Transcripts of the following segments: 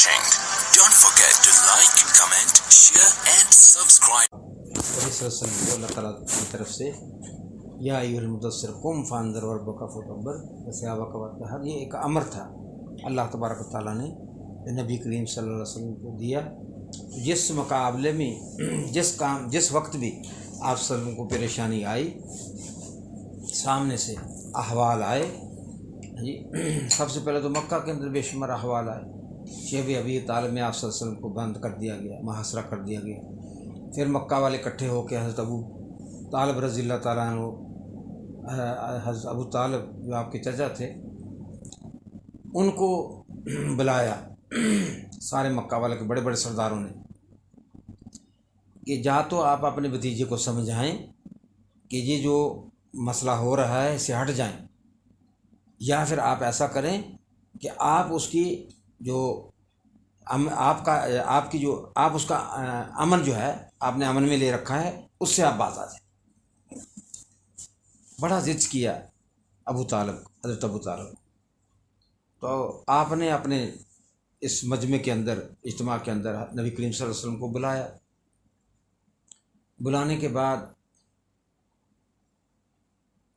watching. Don't forget to like, comment, share and subscribe. نبی صلی اللہ علیہ وسلم کو اللہ تعالیٰ کی طرف سے یا ایھا المدثر قم فانذر وربک فکبر وثیابک وطہر، یہ ایک امر تھا اللہ تبارک و تعالیٰ نے نبی کریم صلی اللہ علیہ وسلم کو دیا۔ جس مقابلے میں جس وقت بھی آپ صلی اللہ علیہ وسلم کو پریشانی آئی، سامنے سے احوال آئے، جی سب سے پہلے تو مکہ کے اندر بے شمار احوال آئے۔ شیب ابی طالب میں آپ صلی اللہ علیہ وسلم کو بند کر دیا گیا، محاصرہ کر دیا گیا۔ پھر مکہ والے اکٹھے ہو کے حضرت ابو طالب رضی اللہ تعالیٰ عنہ، حضرت ابو طالب جو آپ کے چچا تھے، ان کو بلایا سارے مکہ والے کے بڑے بڑے سرداروں نے کہ جا تو آپ اپنے بھتیجے کو سمجھائیں کہ یہ جو مسئلہ ہو رہا ہے اس سے ہٹ جائیں، یا پھر آپ ایسا کریں کہ آپ اس کی جو آپ اس کا امن جو ہے آپ نے امن میں لے رکھا ہے اس سے آپ باز آ جائیں۔ بڑا ضد کیا ابو طالب، حضرت ابو طالب، تو آپ نے اپنے اس مجمع کے اندر، اجتماع کے اندر نبی کریم صلی اللہ علیہ وسلم کو بلایا۔ بلانے کے بعد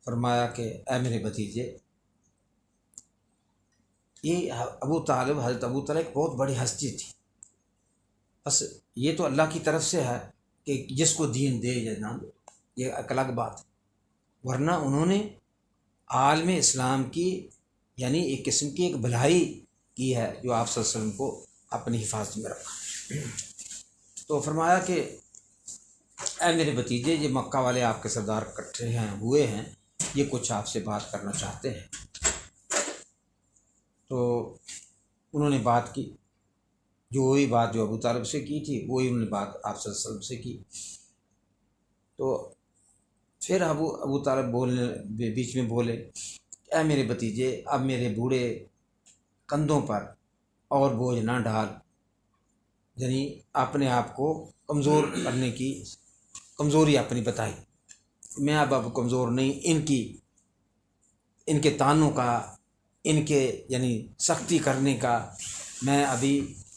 فرمایا کہ اے میرے بھتیجے، یہ ابو طالب، حضرت ابو طالب ایک بہت بڑی ہستی تھی، بس یہ تو اللہ کی طرف سے ہے کہ جس کو دین دے یا نہ دے، یہ ایک الگ بات ہے، ورنہ انہوں نے عالم اسلام کی یعنی ایک قسم کی ایک بھلائی کی ہے جو آپ صلی اللہ علیہ وسلم کو اپنی حفاظت میں رکھا۔ تو فرمایا کہ اے میرے بھتیجے، یہ مکہ والے آپ کے سردار اکٹھے ہوئے ہیں، یہ کچھ آپ سے بات کرنا چاہتے ہیں۔ تو انہوں نے بات کی، وہی بات جو ابو طالب سے کی تھی وہی انہوں نے بات آپ صلی اللہ علیہ وسلم سے کی۔ تو پھر ابو طالب بیچ میں بولے، اے میرے بھتیجے، اب میرے بوڑھے کندھوں پر اور بوجھ نہ ڈال، یعنی اپنے آپ کو کمزور کرنے کی کمزوری اپنی بتائی۔ میں اب کمزور نہیں، ان کے طعنوں کا، ان کے یعنی سختی کرنے کا میں ابھی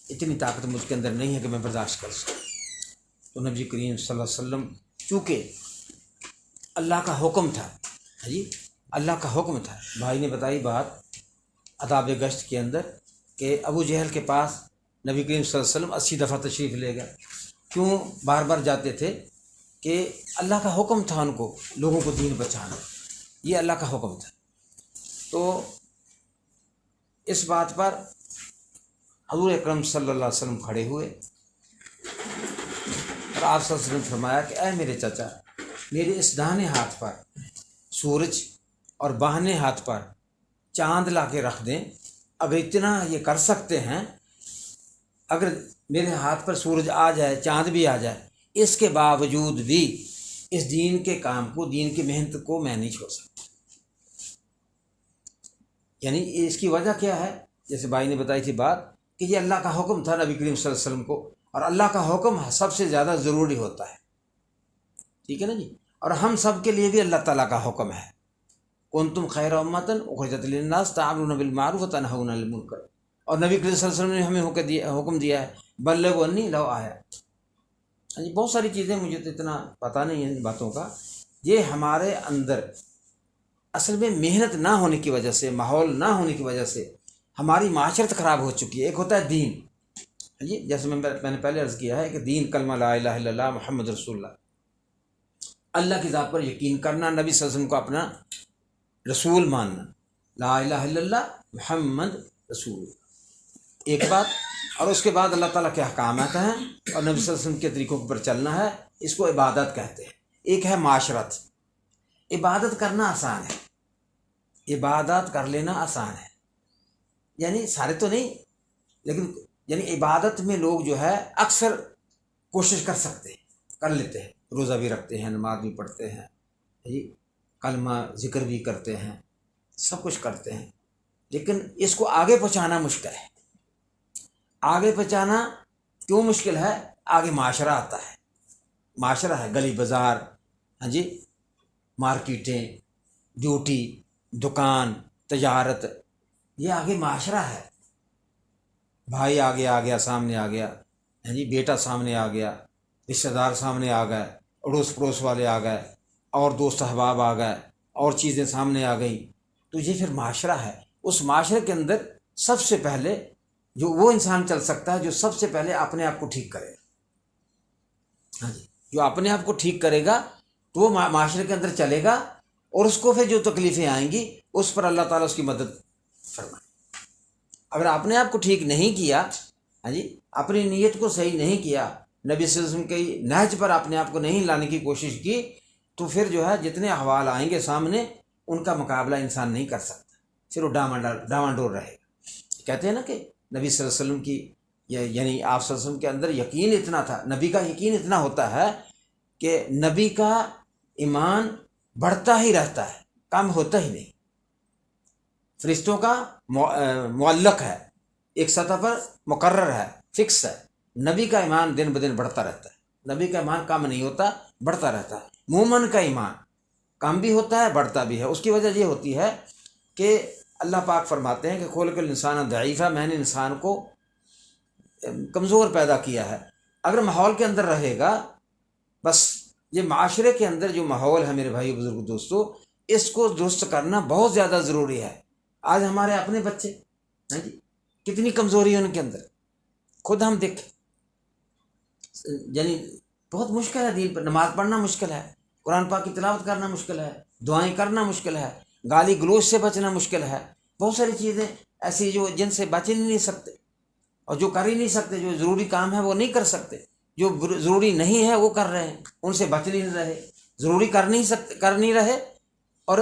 اتنی طاقت مجھ کے اندر نہیں ہے کہ میں برداشت کر سکوں۔ تو نبی کریم صلی اللہ علیہ وسلم، چونکہ اللہ کا حکم تھا، جی اللہ کا حکم تھا، بھائی نے بتائی بات آداب گشت کے اندر کہ ابو جہل کے پاس نبی کریم صلی اللہ علیہ وسلم 80 دفعہ تشریف لے گئے۔ کیوں بار بار جاتے تھے؟ کہ اللہ کا حکم تھا ان کو لوگوں کو دین بچانا، یہ اللہ کا حکم تھا۔ تو اس بات پر حضور اکرم صلی اللہ علیہ وسلم کھڑے ہوئے اور آپ صلی اللہ علیہ وسلم نے فرمایا کہ اے میرے چچا، میرے اس داہنے ہاتھ پر سورج اور بائیں ہاتھ پر چاند لا کے رکھ دیں، اگر اتنا یہ کر سکتے ہیں، اگر میرے ہاتھ پر سورج آ جائے، چاند بھی آ جائے، اس کے باوجود بھی اس دین کے کام کو، دین کی محنت کو میں نہیں چھوڑ سکتا۔ یعنی اس کی وجہ کیا ہے؟ جیسے بھائی نے بتائی تھی بات کہ یہ اللہ کا حکم تھا نبی کریم صلی اللہ علیہ وسلم کو، اور اللہ کا حکم سب سے زیادہ ضروری ہوتا ہے، ٹھیک ہے نا جی۔ اور ہم سب کے لیے بھی اللہ تعالیٰ کا حکم ہے، کنتم خیر امۃ اخرجت للناس تأمرون بالمعروف وتنہون عن المنکر، اور نبی کریم صلی اللہ علیہ وسلم نے ہمیں حکم دیا ہے بلغوا عنی لو آیا۔ بہت ساری چیزیں مجھے تو اتنا پتہ نہیں ہے ان باتوں کا، یہ ہمارے اندر اصل میں محنت نہ ہونے کی وجہ سے، ماحول نہ ہونے کی وجہ سے ہماری معاشرت خراب ہو چکی ہے۔ ایک ہوتا ہے دین، جی جیسے میں نے پہلے عرض کیا ہے کہ دین کلمہ لا الہ الا اللہ محمد رسول اللہ، اللہ کی ذات پر یقین کرنا، نبی صلی اللہ علیہ وسلم کو اپنا رسول ماننا، لا الہ الا اللہ محمد رسول اللہ، ایک بات۔ اور اس کے بعد اللہ تعالیٰ کے احکامات ہیں اور نبی صلی اللہ علیہ وسلم کے طریقوں پر چلنا ہے، اس کو عبادت کہتے ہیں۔ ایک ہے معاشرت، عبادت کرنا آسان ہے، عبادت کر لینا آسان ہے، یعنی سارے تو نہیں، لیکن یعنی عبادت میں لوگ جو ہے اکثر کوشش کر سکتے ہیں، کر لیتے ہیں، روزہ بھی رکھتے ہیں، نماز بھی پڑھتے ہیں، جی کلمہ ذکر بھی کرتے ہیں، سب کچھ کرتے ہیں، لیکن اس کو آگے پہنچانا مشکل ہے۔ آگے پہنچانا کیوں مشکل ہے؟ آگے معاشرہ آتا ہے، معاشرہ ہے، گلی بازار، ہاں جی، مارکیٹیں، ڈیوٹی، دکان، تجارت، یہ آگے معاشرہ ہے۔ بھائی آگے آ گیا، سامنے آ گیا، ہاں جی، بیٹا سامنے آ گیا، رشتہ دار سامنے آ گئے، اڑوس پڑوس والے آ گئے، اور دوست احباب آ گئے، اور چیزیں سامنے آ گئیں، تو یہ پھر معاشرہ ہے۔ اس معاشرے کے اندر سب سے پہلے جو وہ انسان چل سکتا ہے جو سب سے پہلے اپنے آپ کو ٹھیک کرے، ہاں جی، جو اپنے آپ کو ٹھیک کرے گا تو وہ معاشرے کے اندر چلے گا، اور اس کو پھر جو تکلیفیں آئیں گی اس پر اللہ تعالیٰ اس کی مدد فرمائے۔ اگر اپنے آپ کو ٹھیک نہیں کیا، ہاں جی، اپنی نیت کو صحیح نہیں کیا، نبی صلی اللہ علیہ وسلم کے نہج پر اپنے آپ کو نہیں لانے کی کوشش کی، تو پھر جو ہے جتنے احوال آئیں گے سامنے ان کا مقابلہ انسان نہیں کر سکتا، پھر وہ ڈاواں ڈول رہے گا۔ کہتے ہیں نا کہ نبی صلی اللہ علیہ وسلم کی، یعنی آپ صلی اللہ علیہ وسلم کے اندر یقین اتنا تھا، نبی کا یقین اتنا ہوتا ہے کہ نبی کا ایمان بڑھتا ہی رہتا ہے، کم ہوتا ہی نہیں۔ فرشتوں کا معلق ہے، ایک سطح پر مقرر ہے، فکس ہے۔ نبی کا ایمان دن بدن بڑھتا رہتا ہے، نبی کا ایمان کم نہیں ہوتا، بڑھتا رہتا ہے۔ مومن کا ایمان کم بھی ہوتا ہے، بڑھتا بھی ہے۔ اس کی وجہ یہ ہوتی ہے کہ اللہ پاک فرماتے ہیں کہ خلق الانسان ضعیفا، میں نے انسان کو کمزور پیدا کیا ہے۔ اگر ماحول کے اندر رہے گا، بس یہ معاشرے کے اندر جو ماحول ہے میرے بھائی بزرگ دوستو، اس کو درست کرنا بہت زیادہ ضروری ہے۔ آج ہمارے اپنے بچے، ہاں جی، کتنی کمزوری ہے ان کے اندر، خود ہم دیکھیں، یعنی بہت مشکل ہے دین پر، نماز پڑھنا مشکل ہے، قرآن پاک کی تلاوت کرنا مشکل ہے، دعائیں کرنا مشکل ہے، گالی گلوچ سے بچنا مشکل ہے، بہت ساری چیزیں ایسی جو جن سے بچ ہی نہیں سکتے، اور جو کر ہی نہیں سکتے، جو ضروری کام ہے وہ نہیں کر سکتے، جو ضروری نہیں ہے وہ کر رہے ہیں، ان سے بچ نہیں رہے، ضروری کر نہیں رہے، اور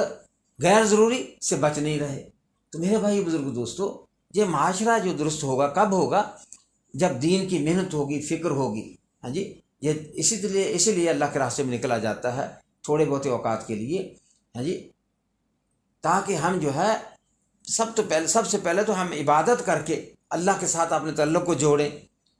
غیر ضروری سے بچ نہیں رہے۔ تو میرے بھائی بزرگ دوستو، یہ معاشرہ جو درست ہوگا کب ہوگا؟ جب دین کی محنت ہوگی، فکر ہوگی، ہاں جی، یہ اسی لیے اللہ کے راستے میں نکلا جاتا ہے تھوڑے بہت اوقات کے لیے، ہاں جی، تاکہ ہم جو ہے سب سے پہلے تو ہم عبادت کر کے اللہ کے ساتھ اپنے تعلق کو جوڑیں،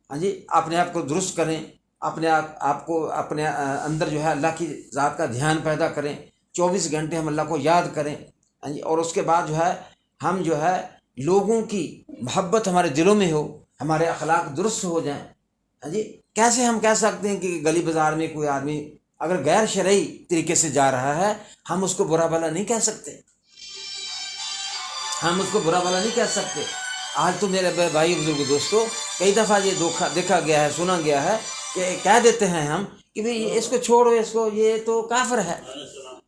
ہاں جی، اپنے آپ کو درست کریں، اپنے آپ کو اپنے اندر جو ہے اللہ کی ذات کا دھیان پیدا کریں، 24 گھنٹے ہم اللہ کو یاد کریں، ہاں جی، اور اس کے بعد جو ہے ہم جو ہے لوگوں کی محبت ہمارے دلوں میں ہو، ہمارے اخلاق درست ہو جائیں، ہاں جی۔ کیسے ہم کہہ سکتے ہیں کہ گلی بازار میں کوئی آدمی اگر غیر شرعی طریقے سے جا رہا ہے، ہم اس کو برا بھلا نہیں کہہ سکتے، ہم اس کو برا بھلا نہیں کہہ سکتے۔ آج تو میرے بھائی بزرگ دوستو، کئی دفعہ یہ دیکھا گیا ہے، سنا گیا ہے کہ کہہ دیتے ہیں ہم کہ بھئی اس کو چھوڑو، اس کو، یہ تو کافر ہے،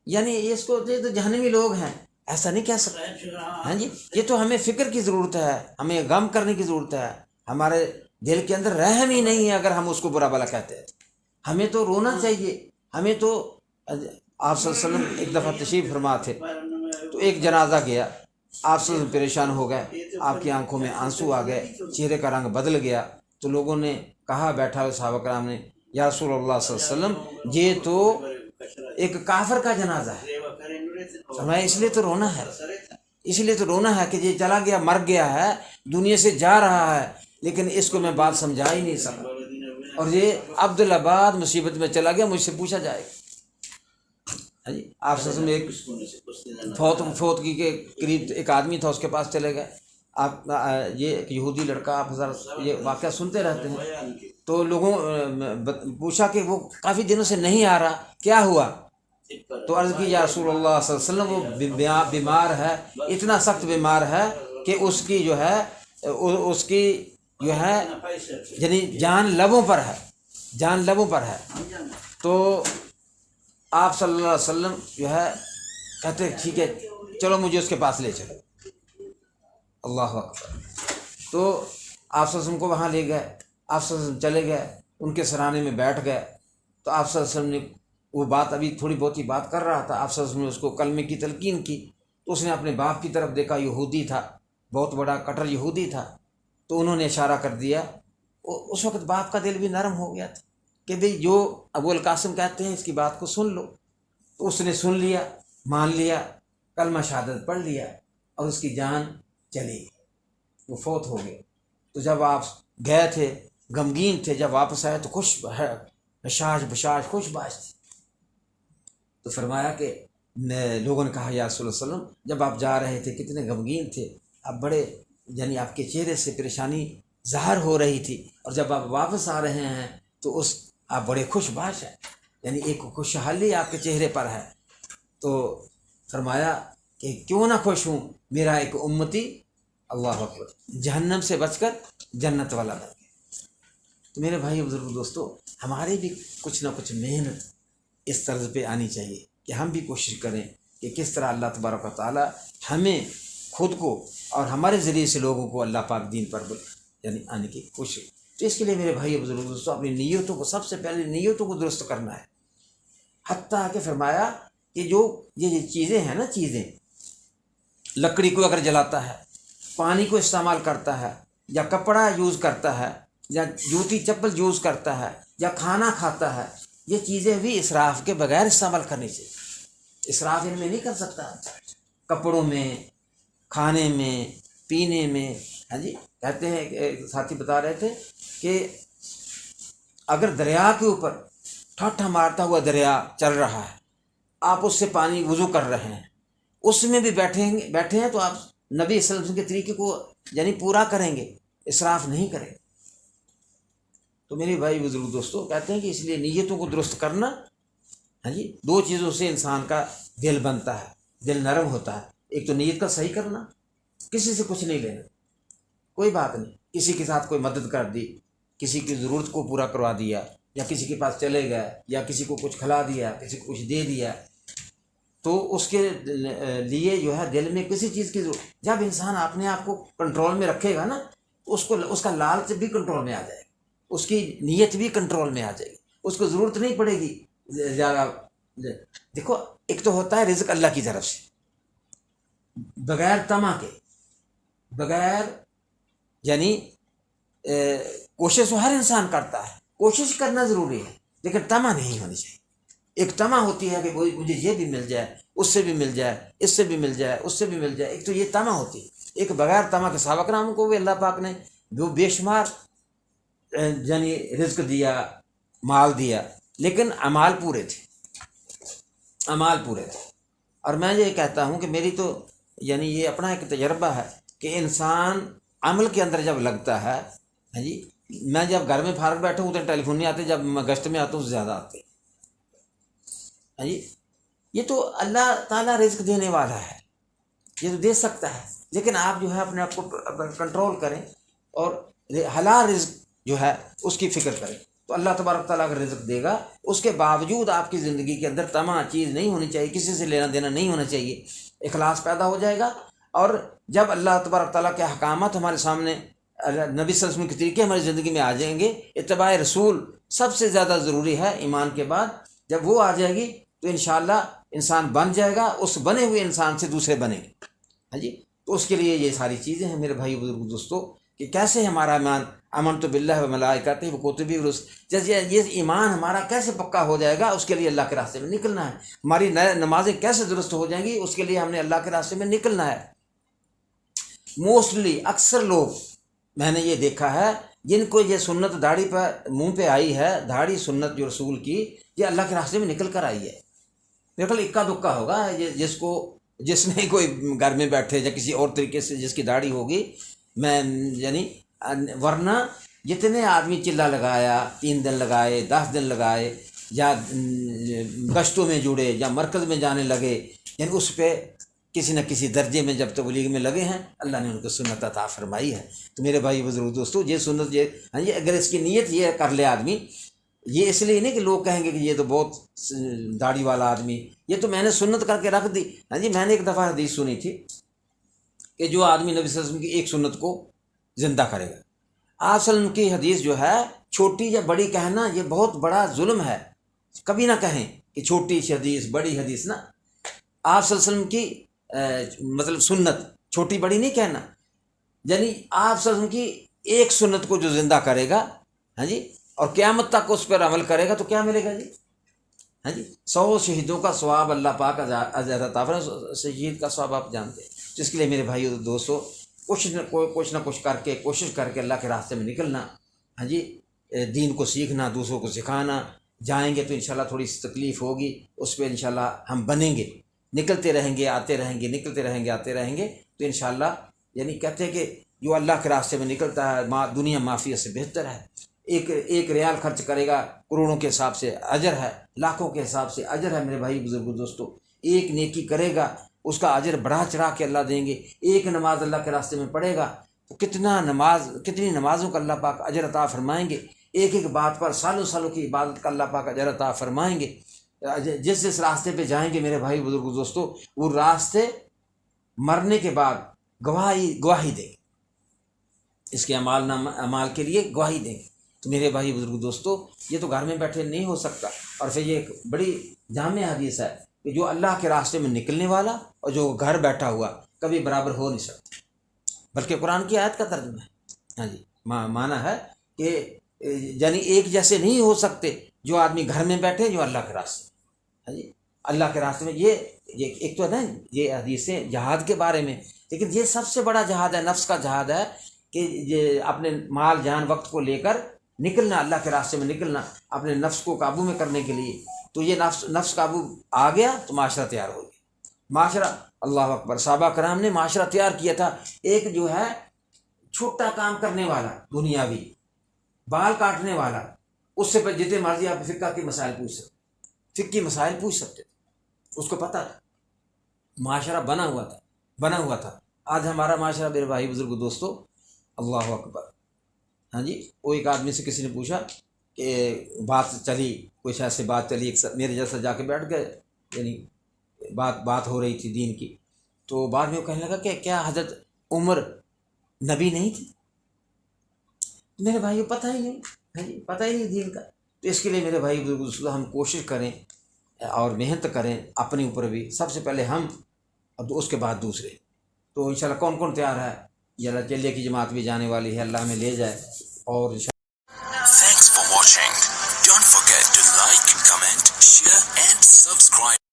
یعنی اس کو، یہ تو جہنمی لوگ ہیں، ایسا نہیں کہہ سکتے، ہاں جی۔ یہ تو ہمیں فکر کی ضرورت ہے، ہمیں غم کرنے کی ضرورت ہے، ہمارے دل کے اندر رحم ہی نہیں ہے اگر ہم اس کو برا بھلا کہتے ہیں۔ ہمیں تو رونا چاہیے، ہمیں تو، آپ صلی اللہ علیہ وسلم ایک دفعہ تشریف فرما تھے، تو ایک جنازہ گیا، آپ سے پریشان ہو گئے، آپ کی آنکھوں میں آنسو آ گئے، چہرے کا رنگ بدل گیا، تو لوگوں نے کہا، بیٹھا ہوئے صحابہ کرام نے، یا رسول اللہ صلی اللہ علیہ وسلم، یہ تو ایک کافر کا جنازہ ہے۔ فرمایا اس لیے تو رونا ہے، اس لیے تو رونا ہے کہ یہ چلا گیا، مر گیا ہے، دنیا سے جا رہا ہے، لیکن اس کو میں بات سمجھا ہی نہیں سکا، اور یہ عبدالآباد مصیبت میں چلا گیا، مجھ سے پوچھا جائے گا۔ جی، آپ سے ایک فوتگی کے قریب ایک آدمی تھا، اس کے پاس چلے گئے، آپ یہ ایک یہودی لڑکا، آپ یہ واقعہ سنتے رہتے ہیں، تو لوگوں پوچھا کہ وہ کافی دنوں سے نہیں آ رہا، کیا ہوا؟ تو عرض کی، یا رسول اللہ صلی اللہ علیہ وسلم، وہ بیمار ہے، اتنا سخت بیمار ہے کہ اس کی جو ہے یعنی جان لبوں پر ہے، جان لبوں پر ہے۔ تو آپ صلی اللہ علیہ وسلم جو ہے کہتے ٹھیک ہے چلو مجھے اس کے پاس لے چلو، اللہ اکبر۔ تو آپ صلی اللہ علیہ وسلم کو وہاں لے گئے، آپ صلی اللہ علیہ وسلم چلے گئے، ان کے سرانے میں بیٹھ گئے، تو آپ صلی اللہ علیہ وسلم نے وہ بات، ابھی تھوڑی بہت ہی بات کر رہا تھا، آپ صلی اللہ علیہ وسلم نے اس کو کلمے کی تلقین کی، تو اس نے اپنے باپ کی طرف دیکھا، یہودی تھا، بہت بڑا کٹر یہودی تھا، تو انہوں نے اشارہ کر دیا، اس وقت باپ کا دل بھی نرم ہو گیا تھا کہ بھئی جو ابو القاسم کہتے ہیں اس کی بات کو سن لو، تو اس نے سن لیا، مان لیا، کلمہ شہادت پڑھ لیا، اور اس کی جان چلی گئی، وہ فوت ہو گئے۔ تو جب آپ گئے تھے، غمگین تھے، جب واپس آئے تو خوش بشاش خوش باش تھے۔ تو فرمایا کہ لوگوں نے کہا، یا رسول اللہ صلی اللہ علیہ وسلم، جب آپ جا رہے تھے کتنے غمگین تھے، آپ بڑے، یعنی آپ کے چہرے سے پریشانی ظاہر ہو رہی تھی، اور جب آپ واپس آ رہے ہیں تو آپ بڑے خوش باش ہیں، یعنی ایک خوشحالی آپ کے چہرے پر ہے۔ تو فرمایا کہ کیوں نہ خوش ہوں، میرا ایک امتی اللہ اکبر جہنم سے بچ کر جنت والا بن گیا۔ تو میرے بھائی بزرگ دوستو، ہمارے بھی کچھ نہ کچھ محنت اس طرز پہ آنی چاہیے کہ ہم بھی کوشش کریں کہ کس طرح اللہ تبارک و تعالیٰ ہمیں خود کو اور ہمارے ذریعے سے لوگوں کو اللہ پاک دین پر یعنی آنے کی کوشش۔ تو اس کے لیے میرے بھائی بزرگ دوستو، اپنی نیتوں کو سب سے پہلے نیتوں کو درست کرنا ہے۔ حتیٰ کہ فرمایا کہ جو یہ چیزیں ہیں نا، چیزیں لکڑی کو اگر جلاتا ہے، پانی کو استعمال کرتا ہے، یا کپڑا یوز کرتا ہے، یا جوتی چپل یوز کرتا ہے، یا کھانا کھاتا ہے، یہ چیزیں بھی اسراف کے بغیر استعمال کرنی چاہیے۔ اسراف ان میں نہیں کر سکتا، کپڑوں میں، کھانے میں، پینے میں۔ ہاں جی، کہتے ہیں، ایک ساتھی بتا رہے تھے کہ اگر دریا کے اوپر ٹھٹھا مارتا ہوا دریا چل رہا ہے، آپ اس سے پانی وضو کر رہے ہیں، اس میں بھی بیٹھے ہیں تو آپ نبی صلی اللہ علیہ وسلم کے طریقے کو یعنی پورا کریں گے، اسراف نہیں کریں گے۔ تو میرے بھائی بزرگ دوستو، کہتے ہیں کہ اس لیے نیتوں کو درست کرنا، ہاں جی، دو چیزوں سے انسان کا دل بنتا ہے، دل نرم ہوتا ہے۔ ایک تو نیت کا صحیح کرنا، کسی سے کچھ نہیں لینا، کوئی بات نہیں، کسی کے ساتھ کوئی مدد کر دی، کسی کی ضرورت کو پورا کروا دیا، یا کسی کے پاس چلے گئے، یا کسی کو کچھ کھلا دیا، کسی کو کچھ دے دیا، تو اس کے لیے جو ہے دل میں کسی چیز کی ضرورت، جب انسان اپنے آپ کو کنٹرول میں رکھے گا نا، اس کا لالچ بھی کنٹرول میں آ جائے گا، اس کی نیت بھی کنٹرول میں آ جائے گی، اس کو ضرورت نہیں پڑے گی زیادہ۔ دیکھو، ایک تو ہوتا ہے رزق اللہ کی طرف سے، بغیر طمع کے، بغیر یعنی کوشش تو ہر انسان کرتا ہے، کوشش کرنا ضروری ہے، لیکن طمع نہیں ہونی چاہیے۔ ایک طمع ہوتی ہے کہ مجھے یہ بھی مل جائے، اس سے بھی مل جائے، اس سے بھی مل جائے، اس سے بھی مل جائے، ایک تو یہ طمع ہوتی ہے۔ ایک بغیر طمع کے صحابہ کرام کو بھی اللہ پاک نے جو بے شمار یعنی رزق دیا، مال دیا، لیکن اعمال پورے تھے، اعمال پورے تھے۔ اور میں یہ کہتا ہوں کہ میری تو یعنی یہ اپنا ایک تجربہ ہے کہ انسان عمل کے اندر جب لگتا ہے، ہاں جی، میں جب گھر میں فارغ بیٹھا ہوں تو ٹیلی فون نہیں آتے، جب میں گشت میں آتا ہوں تو زیادہ آتے، ہاں جی۔ یہ تو اللہ تعالیٰ رزق دینے والا ہے، یہ تو دے سکتا ہے، لیکن آپ جو ہے اپنے آپ کو کنٹرول کریں اور حلال رزق جو ہے اس کی فکر کریں، تو اللہ تبارک تعالیٰ کا رزق دے گا۔ اس کے باوجود آپ کی زندگی کے اندر طمع چیز نہیں ہونی چاہیے، کسی سے لینا دینا نہیں ہونا چاہیے، اخلاص پیدا ہو جائے گا۔ اور جب اللہ تبارک تعالیٰ کے احکامات ہمارے سامنے، نبی صلی اللہ علیہ وسلم کے طریقے ہماری زندگی میں آ جائیں گے، اتباع رسول سب سے زیادہ ضروری ہے ایمان کے بعد، جب وہ آ جائے گی تو انشاءاللہ انسان بن جائے گا، اس بنے ہوئے انسان سے دوسرے بنے گے، ہاں جی۔ تو اس کے لیے یہ ساری چیزیں ہیں میرے بھائی بزرگ دوستو، کہ کیسے ہمارا ایمان آمنت باللہ و ملائکتہ و کتبہ و رسلہ، جیسے یہ ایمان ہمارا کیسے پکا ہو جائے گا، اس کے لیے اللہ کے راستے میں نکلنا ہے۔ ہماری نمازیں کیسے درست ہو جائیں گی، اس کے لیے ہم نے اللہ کے راستے میں نکلنا ہے۔ موسٹلی اکثر لوگ میں نے یہ دیکھا ہے جن کو یہ سنت داڑھی پر منہ پہ آئی ہے، داڑھی سنت جو رسول کی، یہ اللہ کے راستے میں نکل کر آئی ہے۔ میرے خیال اکا دکا ہوگا جس نے کوئی گھر میں بیٹھے یا کسی اور طریقے سے جس کی داڑھی ہوگی، میں یعنی ورنہ جتنے آدمی چلا لگایا، 3 دن لگائے، 10 دن لگائے، یا گشتوں میں جڑے یا مرکز میں جانے لگے، یعنی اس پہ کسی نہ کسی درجے میں جب تبلیغ میں لگے ہیں، اللہ نے ان کو سنت عطا فرمائی ہے۔ تو میرے بھائی بزرگ دوستو، یہ سنت، یہ ہاں جی، اگر اس کی نیت یہ کر لے آدمی، یہ اس لیے نہیں کہ لوگ کہیں گے کہ یہ تو بہت داڑھی والا آدمی، یہ تو میں نے سنت کر کے رکھ دی۔ ہاں جی، میں نے ایک دفعہ حدیث سنی تھی کہ جو آدمی نبی صلی اللہ علیہ وسلم کی ایک سنت کو زندہ کرے گا، آپ صلی اللہ علیہ وسلم کی حدیث جو ہے، چھوٹی یا بڑی کہنا یہ بہت بڑا ظلم ہے، کبھی نہ کہیں کہ چھوٹی سی حدیث، بڑی حدیث، نا، آپ صلی اللہ علیہ وسلم کی مطلب سنت چھوٹی بڑی نہیں کہنا، یعنی آپ صلی اللہ علیہ وسلم کی ایک سنت کو جو زندہ کرے گا، ہاں جی، اور قیامت تک اس پر عمل کرے گا تو کیا ملے گا جی؟ ہاں جی، 100 شہیدوں کا ثواب اللہ پاک عطا فرمائے، شہید کا ثواب آپ جانتے ہیں۔ جس کے لیے میرے بھائی دوستو، کچھ نہ کچھ کر کے، کوشش کر کے اللہ کے راستے میں نکلنا، ہاں جی، دین کو سیکھنا، دوسروں کو سکھانا۔ جائیں گے تو انشاءاللہ تھوڑی سی تکلیف ہوگی، اس پہ انشاءاللہ ہم بنیں گے، نکلتے رہیں گے، آتے رہیں گے، نکلتے رہیں گے، آتے رہیں گے، تو انشاءاللہ یعنی کہتے ہیں کہ جو اللہ کے راستے میں نکلتا ہے دنیا مافیا سے بہتر ہے۔ ایک ریال خرچ کرے گا کروڑوں کے حساب سے اجر ہے، لاکھوں کے حساب سے اجر ہے میرے بھائی بزرگ دوستو۔ ایک نیکی کرے گا اس کا اجر بڑھا چڑھا کے اللہ دیں گے۔ ایک نماز اللہ کے راستے میں پڑھے گا تو کتنی نمازوں کا اللہ پاک اجر عطا فرمائیں گے۔ ایک بات پر سالوں کی عبادت کا اللہ پاک اجر عطا فرمائیں گے۔ جس راستے پہ جائیں گے میرے بھائی بزرگ دوستو، وہ راستے مرنے کے بعد گواہی دیں گے، اس کے اعمال کے لیے گواہی دیں گے۔ تو میرے بھائی بزرگ دوستو، یہ تو گھر میں بیٹھے نہیں ہو سکتا، اور پھر یہ ایک بڑی جامع حدیث ہے کہ جو اللہ کے راستے میں نکلنے والا اور جو گھر بیٹھا ہوا کبھی برابر ہو نہیں سکتا، بلکہ قرآن کی آیت کا ترجمہ ہے۔ ہاں جی، معنی ہے کہ یعنی ایک جیسے نہیں ہو سکتے جو آدمی گھر میں بیٹھے جو اللہ کے راستے میں۔ ہاں جی، اللہ کے راستے میں یہ ایک تو ہے نا یہ حدیثیں جہاد کے بارے میں، لیکن یہ سب سے بڑا جہاد ہے، نفس کا جہاد ہے کہ یہ اپنے مال جان وقت کو لے کر نکلنا، اللہ کے راستے میں نکلنا اپنے نفس کو قابو میں کرنے کے لیے۔ تو یہ نفس قابو آ گیا تو معاشرہ تیار ہو گیا۔ معاشرہ، اللہ اکبر، صحابہ کرام نے معاشرہ تیار کیا تھا۔ ایک جو ہے چھوٹا کام کرنے والا دنیاوی، بال کاٹنے والا، اس سے جتنے مرضی آپ فقہ کے مسائل پوچھ سکتے تھے، اس کو پتہ تھا، معاشرہ بنا ہوا تھا۔ آج ہمارا معاشرہ میرے بھائی بزرگ دوستو، اللہ اکبر، ہاں جی، وہ ایک آدمی سے کسی نے پوچھا کہ بات چلی، کچھ ایسے بات چلی، ایک میرے جیسا جا کے بیٹھ گئے، یعنی بات ہو رہی تھی دین کی، تو بعد میں وہ کہنے لگا کہ کیا حضرت عمر نبی نہیں تھی؟ میرے بھائی پتہ ہی نہیں، ہاں جی، پتہ ہی نہیں دین کا۔ تو اس کے لیے میرے بھائی بزرگ ہم کوشش کریں اور محنت کریں اپنے اوپر بھی، سب سے پہلے ہم اور اس کے بعد دوسرے۔ تو انشاءاللہ کون تیار ہے؟ یہ اللہ چلیے کی جماعت بھی جانے والی ہے، اللہ ہمیں لے جائے، اور Thanks for watching. Don't forget to like, comment, share and subscribe.